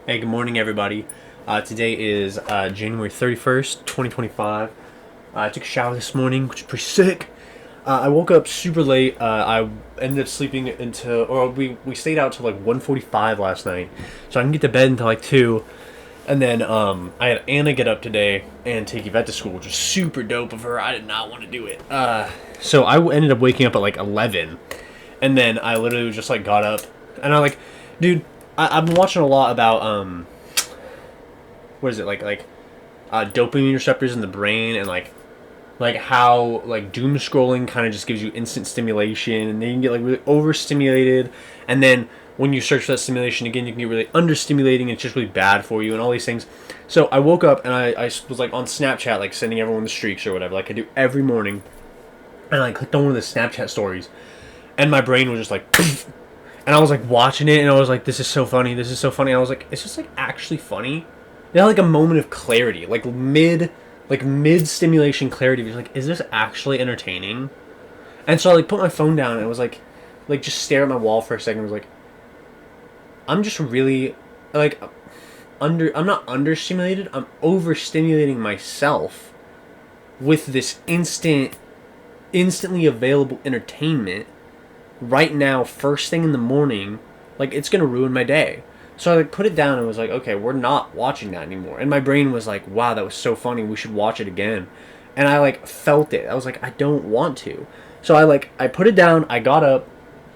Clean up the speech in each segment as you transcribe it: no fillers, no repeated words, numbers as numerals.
Hey, good morning, everybody. Today is January 31st, 2025. I took a shower this morning, which is pretty sick. I woke up super late. I ended up sleeping or we stayed out till like 1:45 last night. So I didn't get to bed until like 2. And then I had Anna get up today and take Yvette to school, which was super dope of her. I did not want to do it. So I ended up waking up at like 11. And then I literally just like got up. And I like, dude, I've been watching a lot about what is it dopamine receptors in the brain, and like how like doom scrolling kind of just gives you instant stimulation, and then you can get like really overstimulated, and then when you search for that stimulation again, you can get really understimulating, and it's just really bad for you and all these things. So I woke up and I was like on Snapchat, like sending everyone the streaks or whatever, like I do every morning, and I clicked on one of the Snapchat stories, and my brain was just like and I was like watching it, and I was like, this is so funny, this is so funny. I was like, it's just like actually funny. It had like a moment of clarity, like mid stimulation clarity. It was like, is this actually entertaining? And so I like put my phone down, and it was like just stare at my wall for a second. It was like, I'm just really like I'm not understimulated. I'm overstimulating myself with this instantly available entertainment right now, first thing in the morning. Like, it's gonna ruin my day. So I like put it down and was like, okay, we're not watching that anymore. And my brain was like, wow, that was so funny, we should watch it again. And I like felt it. I was like, I don't want to. So I put it down. I got up,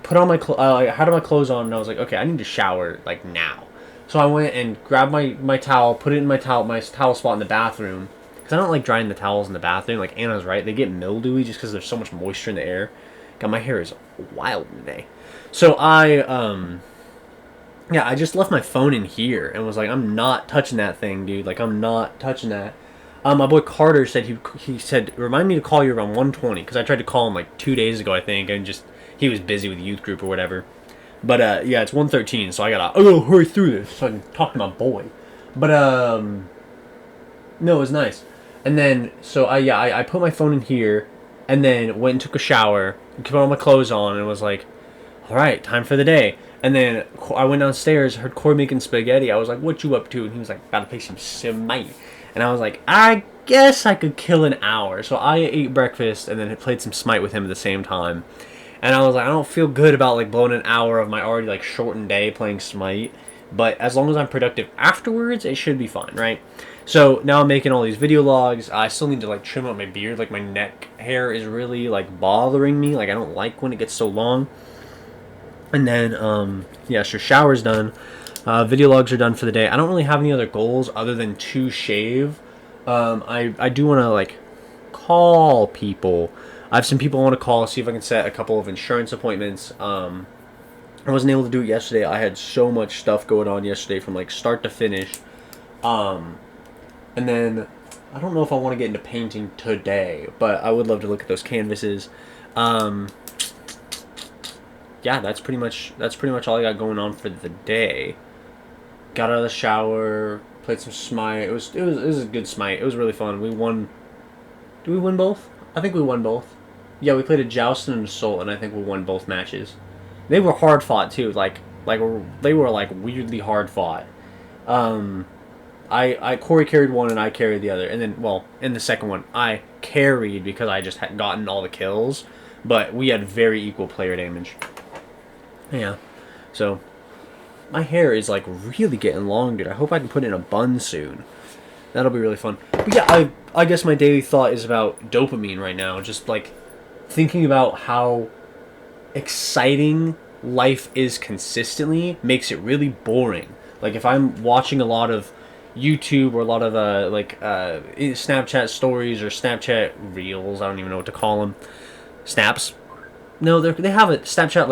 put on I had my clothes on, and I was like, okay, I need to shower like now. So I went and grabbed my towel, put it in my towel spot in the bathroom, because I don't like drying the towels in the bathroom. Like Anna's right, they get mildewy just because there's so much moisture in the air. God, my hair is wild today. So I just left my phone in here and was like, I'm not touching that thing, dude. Like, I'm not touching that. My boy Carter said he said, remind me to call you around 1:20, because I tried to call him like 2 days ago, I think, and just he was busy with youth group or whatever. But yeah, it's 1:13, so I gotta hurry through this so I can talk to my boy. But no, it was nice. And then so I put my phone in here, and then went and took a shower, put all my clothes on, and was like, all right, time for the day. And then I went downstairs, heard Corey making spaghetti. I was like, what you up to? And he was like, about to play some Smite. And I was like, I guess I could kill an hour. So I ate breakfast and then played some Smite with him at the same time. And I was like, I don't feel good about like blowing an hour of my already like shortened day playing Smite. But as long as I'm productive afterwards, it should be fine, right? So now I'm making all these video logs. I still need to like trim up my beard. Like, my neck hair is really like bothering me. Like, I don't like when it gets so long. And then, yeah, so shower's done. Video logs are done for the day. I don't really have any other goals other than to shave. I do want to, like, call people. I have some people I want to call, see if I can set a couple of insurance appointments. I wasn't able to do it yesterday. I had so much stuff going on yesterday from, like, start to finish. And then, I don't know if I want to get into painting today, but I would love to look at those canvases. Yeah, that's pretty much all I got going on for the day. Got out of the shower, played some Smite. It was a good Smite. It was really fun. We won. Did we win both? I think we won both. Yeah, we played a Joust and an Assault, and I think we won both matches. They were hard fought too. Like they were like weirdly hard fought. I Corey carried one and I carried the other, and then, well, in the second one I carried because I just had gotten all the kills, but we had very equal player damage. Yeah. So, my hair is like really getting long, dude. I hope I can put it in a bun soon. That'll be really fun. But yeah, I guess my daily thought is about dopamine right now. Just like thinking about how exciting life is consistently makes it really boring. Like, if I'm watching a lot of YouTube or a lot of Snapchat stories or Snapchat reels, I don't even know what to call them. Snaps. No, they have a Snapchat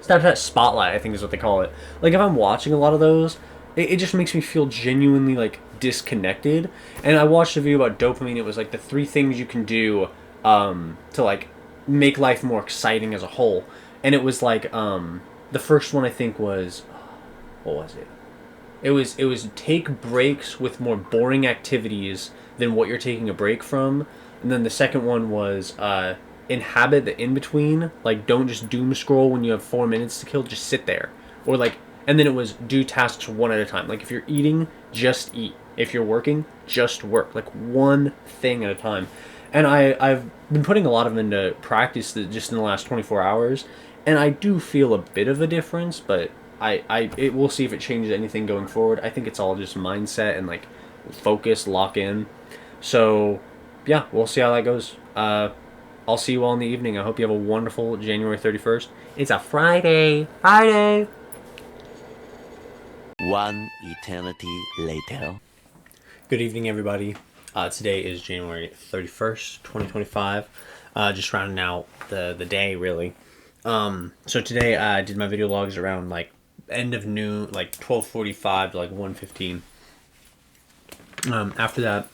Snapchat Spotlight, I think is what they call it. Like, if I'm watching a lot of those, it just makes me feel genuinely, like, disconnected. And I watched a video about dopamine. It was, like, the 3 things you can do to, like, make life more exciting as a whole. And it was, like, the first one I think was... What was it? It was take breaks with more boring activities than what you're taking a break from. And then the second one was... inhabit the in-between. Like, don't just doom scroll when you have 4 minutes to kill. Just sit there. Or, like, And then it was do tasks one at a time. Like if you're eating, just eat. If you're working, just work. Like one thing at a time. And I've been putting a lot of them into practice just in the last 24 hours. And I do feel a bit of a difference, but we'll see if it changes anything going forward. I think it's all just mindset and like focus, lock in. So yeah, we'll see how that goes. I'll see you all in the evening. I hope you have a wonderful January 31st. It's a Friday. Friday. One eternity later. Good evening, everybody. Today is January 31st, 2025. Just rounding out the day, really. So today I did my video logs around like end of noon, like 12:45 to like 1:15. After that,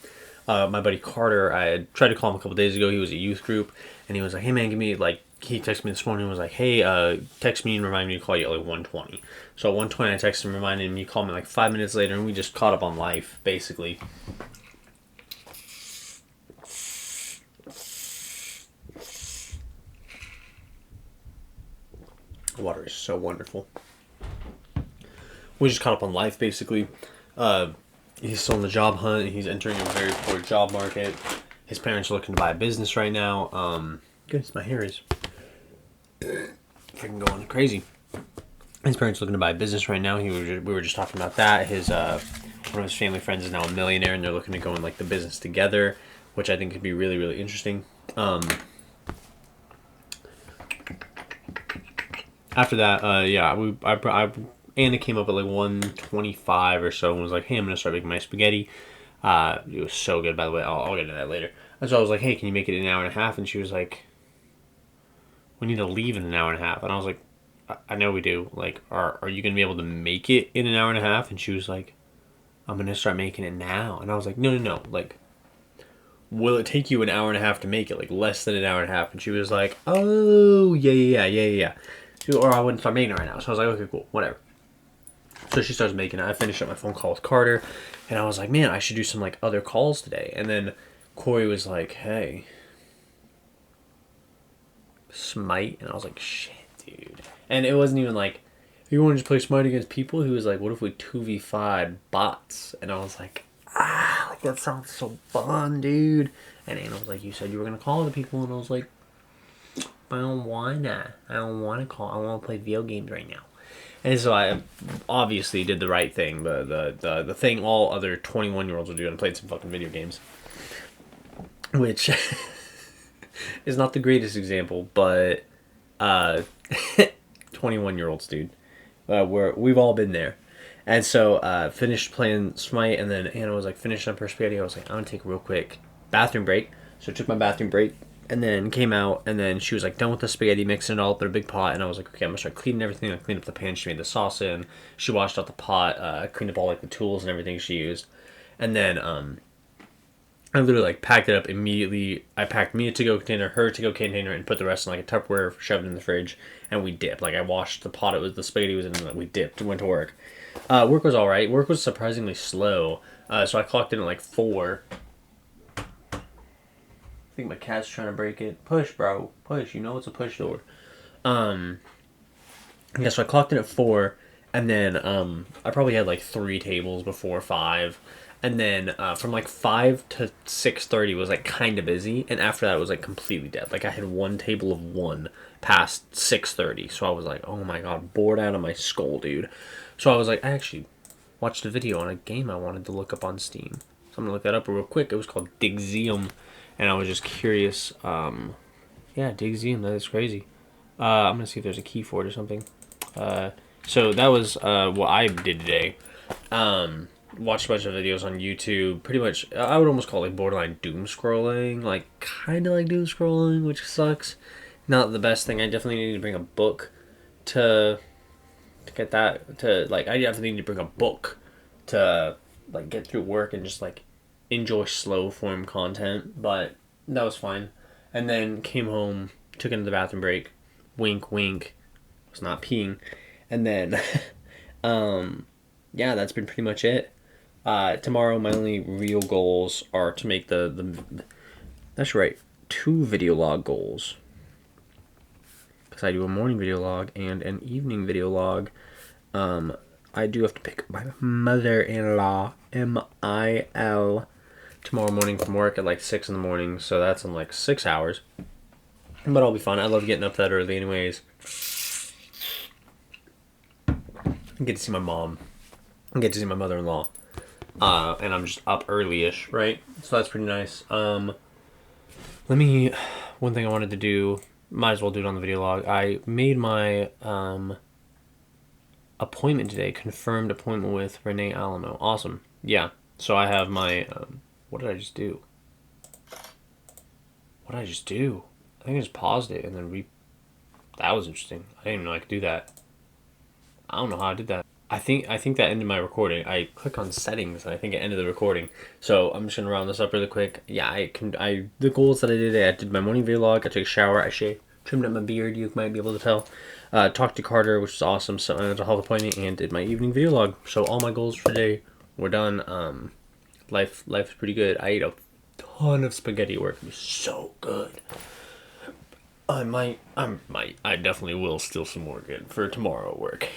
my buddy Carter, I had tried to call him a couple days ago. He was a youth group, and he was like, "Hey man, give me like." He texted me this morning and was like, "Hey, text me and remind me to call you at like 1:20." So at 1:20, I texted him, reminding him. He called me like 5 minutes later, and we just caught up on life, basically. Water is so wonderful. We just caught up on life, basically. He's still in the job hunt. He's entering a very poor job market. His parents are looking to buy a business right now. Goodness, my hair is freaking going crazy. His parents are looking to buy a business right now. We were just talking about that. His one of his family friends is now a millionaire, and they're looking to go in like the business together, which I think could be really, really interesting. After that, Anna came up at like 1:25 or so and was like, "Hey, I'm gonna start making my spaghetti." It was so good, by the way. I'll get into that later. And so I was like, "Hey, can you make it in an hour and a half?" And she was like, "We need to leave in an hour and a half." And I was like, I know we do. Like, are you gonna be able to make it in an hour and a half?" And she was like, "I'm gonna start making it now." And I was like, No. Like, will it take you an hour and a half to make it? Like, less than an hour and a half? And she was like, "Oh, yeah. Or I wouldn't start making it right now." So I was like, "Okay, cool, whatever." So she starts making it. I finished up my phone call with Carter, and I was like, "Man, I should do some like other calls today." And then Corey was like, "Hey, Smite," and I was like, "Shit, dude." And it wasn't even like, "You want to just play Smite against people?" He was like, "What if we 2v5 bots?" And I was like, like that sounds so fun, dude. And Anna was like, "You said you were gonna call the people," and I was like, "I don't wanna. I don't want to call. I want to play video games right now." And so I obviously did the right thing, the thing all other 21-year-olds would do, and played some fucking video games, which is not the greatest example, but 21-year-olds, dude, we've all been there. And so finished playing Smite, and then Anna was like finishing up her spaghetti. I was like, "I'm gonna take a real quick bathroom break." So I took my bathroom break, and then came out, and then she was like done with the spaghetti, mixing it all up in a big pot, and I was like, "Okay, I'm gonna start cleaning everything." I cleaned up the pan she made the sauce in. She washed out the pot, cleaned up all like the tools and everything she used, and then I literally like packed it up immediately. I packed me a to-go container, her to-go container, and put the rest in like a Tupperware, shoved it in the fridge, and we dipped. Like I washed the pot it was the spaghetti was in, and we dipped and went to work. Work was all right. Work was surprisingly slow. So I clocked in at like 4. I think my cat's trying to break it. Push, bro. Push. You know it's a push door. Yeah, so I clocked in at 4, and then I probably had like 3 tables before 5. And then from like 5 to 6:30 was like kind of busy, and after that it was like completely dead. Like I had one table of 1 past 6:30, so I was like, "Oh my god, bored out of my skull, dude." So I was like, I actually watched a video on a game I wanted to look up on Steam. So I'm gonna look that up real quick. It was called Digzeum, and I was just curious. Yeah, Digzeum, that is crazy. I'm gonna see if there's a key for it or something. So that was what I did today. Watched a bunch of videos on YouTube. Pretty much, I would almost call it like borderline doom scrolling. Like, kind of like doom scrolling, which sucks. Not the best thing. I definitely need to bring a book to get that. I definitely need to bring a book to, like, get through work and just, like, enjoy slow form content. But that was fine. And then came home, took into the bathroom break. Wink, wink. Was not peeing. And then, yeah, that's been pretty much it. Tomorrow, my only real goals are to make that's right, 2 video log goals. Because I do a morning video log and an evening video log. I do have to pick up my mother-in-law, M-I-L, tomorrow morning from work at like 6 in the morning, so that's in like 6 hours. But I'll be fine. I love getting up that early anyways. I get to see my mom. I get to see my mother-in-law. And I'm just up early-ish, right? So that's pretty nice. One thing I wanted to do, might as well do it on the video log. I made my, appointment today, confirmed appointment with Renee Alamo. Awesome. Yeah. So I have my, what did I just do? What did I just do? I think I just paused it and then that was interesting. I didn't even know I could do that. I don't know how I did that. I think that ended my recording. I click on settings and I think it ended the recording. So I'm just gonna round this up really quick. Yeah, the goals that I did my morning vlog, I took a shower, I shaved, trimmed up my beard, you might be able to tell. Talked to Carter, which was awesome, so I went to health appointment and did my evening vlog. So all my goals for today were done. Life's pretty good. I ate a ton of spaghetti at work. It was so good. I definitely will steal some more good for tomorrow at work.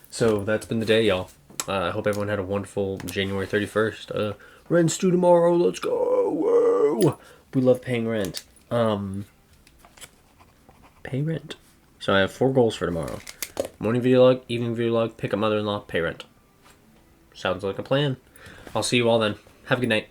So that's been the day, y'all. I hope everyone had a wonderful January 31st. Rent's due tomorrow. Let's go. Whoa. We love paying rent. Pay rent. So I have 4 goals for tomorrow. Morning vlog, evening vlog, pick up mother-in-law, pay rent. Sounds like a plan. I'll see you all then. Have a good night.